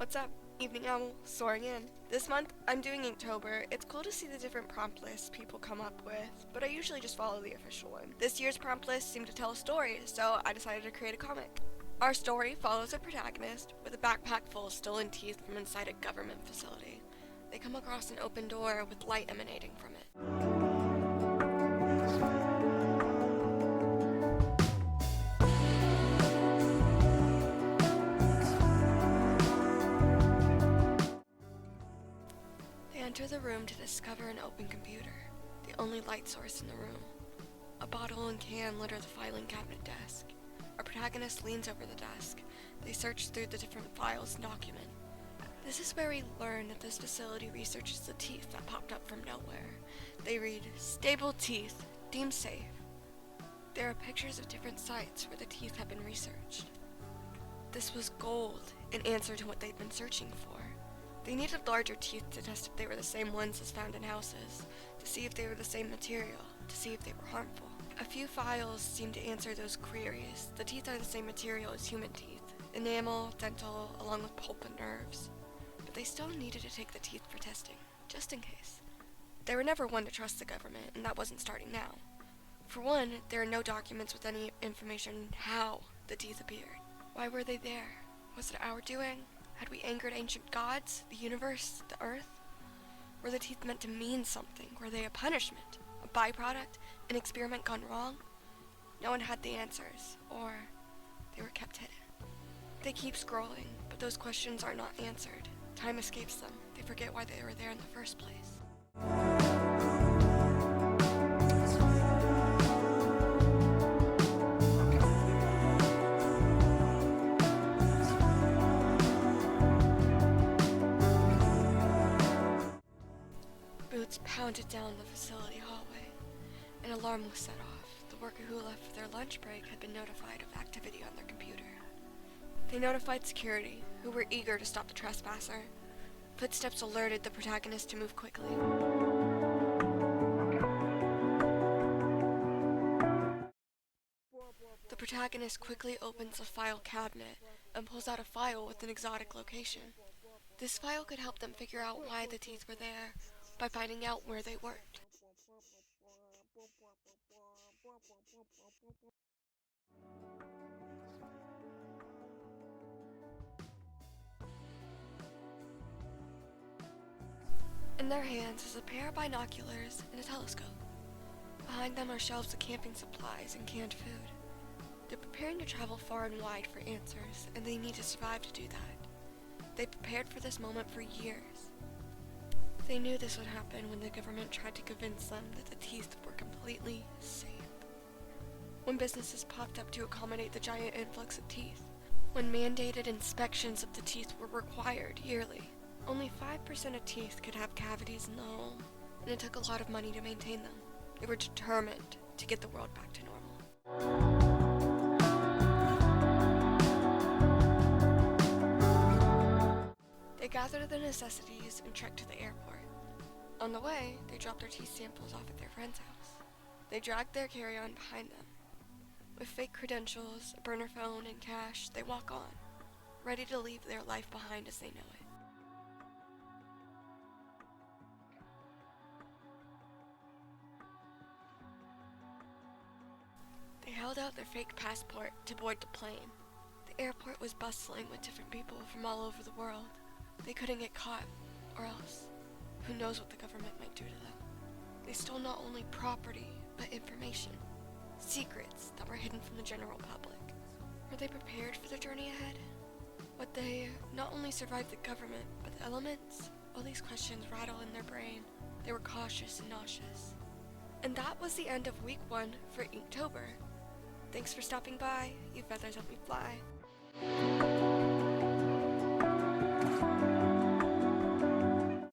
What's up? Evening Owl, soaring in. This month, I'm doing Inktober. It's cool to see the different prompt lists people come up with, but I usually just follow the official one. This year's prompt list seemed to tell a story, so I decided to create a comic. Our story follows a protagonist with a backpack full of stolen teeth from inside a government facility. They come across an open door with light emanating from it. They enter the room to discover an open computer, the only light source in the room. A bottle and can litter the filing cabinet desk. Our protagonist leans over the desk. They search through the different files and documents. This is where we learn that this facility researches the teeth that popped up from nowhere. They read, "Stable teeth, deemed safe." There are pictures of different sites where the teeth have been researched. This was gold, an answer to what they'd been searching for. They needed larger teeth to test if they were the same ones as found in houses, to see if they were the same material, to see if they were harmful. A few files seem to answer those queries. The teeth are the same material as human teeth, enamel, dental, along with pulp and nerves. But they still needed to take the teeth for testing, just in case. They were never one to trust the government, and that wasn't starting now. For one, there are no documents with any information how the teeth appeared. Why were they there? Was it our doing? Had we angered ancient gods, the universe, the earth? Were the teeth meant to mean something? Were they a punishment? A byproduct? An experiment gone wrong? No one had the answers, or they were kept hidden. They keep scrolling, but those questions are not answered. Time escapes them. They forget why they were there in the first place. Boots pounded down the facility hallway. An alarm was set off. The worker who left for their lunch break had been notified of activity on their computer. They notified security, who were eager to stop the trespasser. Footsteps alerted the protagonist to move quickly. The protagonist quickly opens a file cabinet and pulls out a file with an exotic location. This file could help them figure out why the teeth were there by finding out where they worked. In their hands is a pair of binoculars and a telescope. Behind them are shelves of camping supplies and canned food. They're preparing to travel far and wide for answers, and they need to survive to do that. They prepared for this moment for years. They knew this would happen when the government tried to convince them that the teeth were completely safe. When businesses popped up to accommodate the giant influx of teeth. When mandated inspections of the teeth were required yearly. Only 5% of teeth could have cavities in the home, and it took a lot of money to maintain them. They were determined to get the world back to normal. They gathered the necessities and trekked to the airport. On the way, they dropped their teeth samples off at their friend's house. They dragged their carry-on behind them. With fake credentials, a burner phone, and cash, they walk on, ready to leave their life behind as they know it. They held out their fake passport to board the plane. The airport was bustling with different people from all over the world. They couldn't get caught, or else, who knows what the government might do to them. They stole not only property, but information, secrets that were hidden from the general public. Were they prepared for the journey ahead? Would they not only survive the government, but the elements? All these questions rattle in their brain. They were cautious and nauseous. And that was the end of Week 1 for Inktober. Thanks for stopping by. You feathers help me fly.